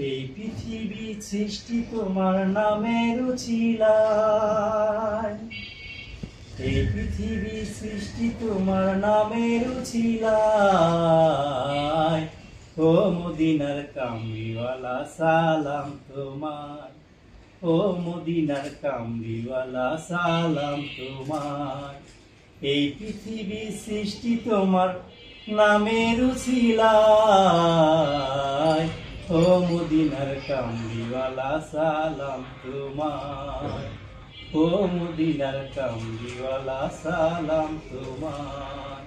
এই পৃথিবী সৃষ্টি তোমার নামের উছিলায়, এই পৃথিবী সৃষ্টি তোমার নামের উছিলায়। ও মদিনার কামলিওয়ালা সালাম তোমার, ও মদিনার কামলিওয়ালা সালাম তোমার। এই পৃথিবী সৃষ্টি তোমার নামের উছিলায়, ও মদিনার কামলিওয়ালা সালাম তোমার, ও মদিনার কামলিওয়ালা সালাম তোমার।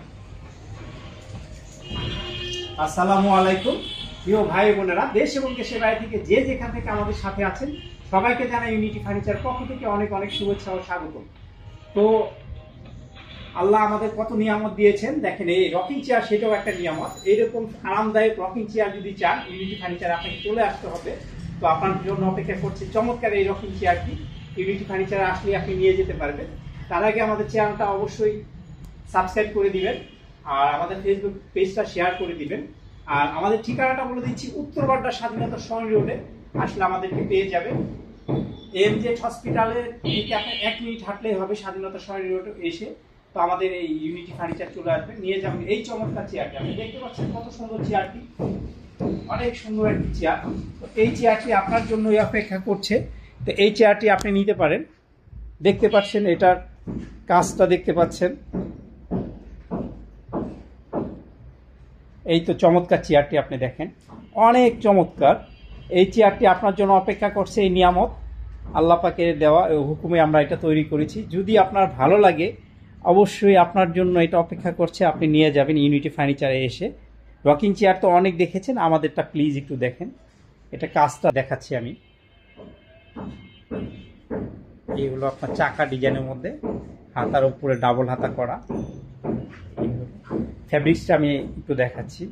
আসসালামু আলাইকুম প্রিয় ভাই বোনেরা, দেশ এবং দেশের বাইরে থেকে যে যেখান থেকে আমাদের সাথে আছেন সবাইকে জানাই ইউনিটি ফার্নিচার পক্ষ থেকে অনেক অনেক শুভেচ্ছা ও স্বাগতম। তো আল্লাহ আমাদের কত নিয়ামত দিয়েছেন, দেখেন এই রকিং চেয়ার সেটাও একটা নিয়ামত। এইরকম আরামদায়ক রকিং চেয়ার যদি চান ইউনিটি ফার্নিচার আপনাকে চলে আসতে হবে। তো আপনার জন্য অপেক্ষা করছে চমৎকার এই রকিং চেয়ারটি। ইউনিটি ফার্নিচার আসলে আপনি নিয়ে যেতে পারবেন। তার আগে আমাদের চ্যানেলটা অবশ্যই সাবস্ক্রাইব করে দিবেন আর আমাদের ফেসবুক পেজটা শেয়ার করে দিবেন। আর আমাদের ঠিকানাটা বলে দিচ্ছি, উত্তরবাড্ডা স্বাধীনতা সরণি রোডে আসলে আমাদেরকে পেয়ে যাবেন। এমজেড হসপিটালের থেকে আপনি 1 মিনিট হাঁটলেই হবে স্বাধীনতা সরণি রোডে এসে। তো আমাদের এই ইউনিটি ফার্নিচার চলে আসবেন, নিয়ে যাবেন এই চমৎকার চেয়ারটি। আপনি দেখতে পাচ্ছেন কত সুন্দর চেয়ারটি, অনেক সুন্দর একটি চেয়ার। তো এই চেয়ারটি আপনার জন্যই অপেক্ষা করছে। তো এই চেয়ারটি আপনি নিতে পারেন। দেখতে পাচ্ছেন এটার কাজটা, দেখতে পাচ্ছেন এই তো চমৎকার চেয়ারটি আপনি দেখেন, অনেক চমৎকার। এই চেয়ারটি আপনার জন্য অপেক্ষা করছে। এই নিয়ামত আল্লাহ পাকের দেওয়া হুকুমে আমরা এটা তৈরি করেছি। যদি আপনার ভালো লাগে অবশ্যই আপনার জন্য এটা অপেক্ষা করছে, আপনি নিয়ে যাবেন ইউনিটি ফার্নিচারে এসে। রকিং চেয়ার তো অনেক দেখেছেন, আমাদেরটা প্লিজ একটু দেখেন। এটা কাজটা দেখাচ্ছি আমি। এই হলো আপনার চাকা ডিজাইনের মধ্যে, হাতার উপরে ডাবল হাতা করা। ফ্যাব্রিক্সটা আমি একটু দেখাচ্ছি।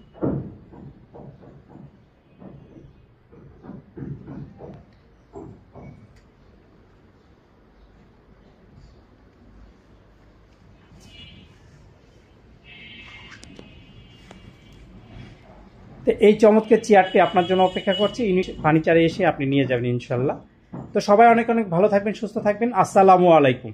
তো এই চমৎকার চেয়ারটি আপনার জন্য অপেক্ষা করছে, ইউনিটি ফার্নিচারে এসে আপনি নিয়ে যাবেন ইনশাল্লাহ। তো সবাই অনেক অনেক ভালো থাকবেন, সুস্থ থাকবেন। আসসালামু আলাইকুম।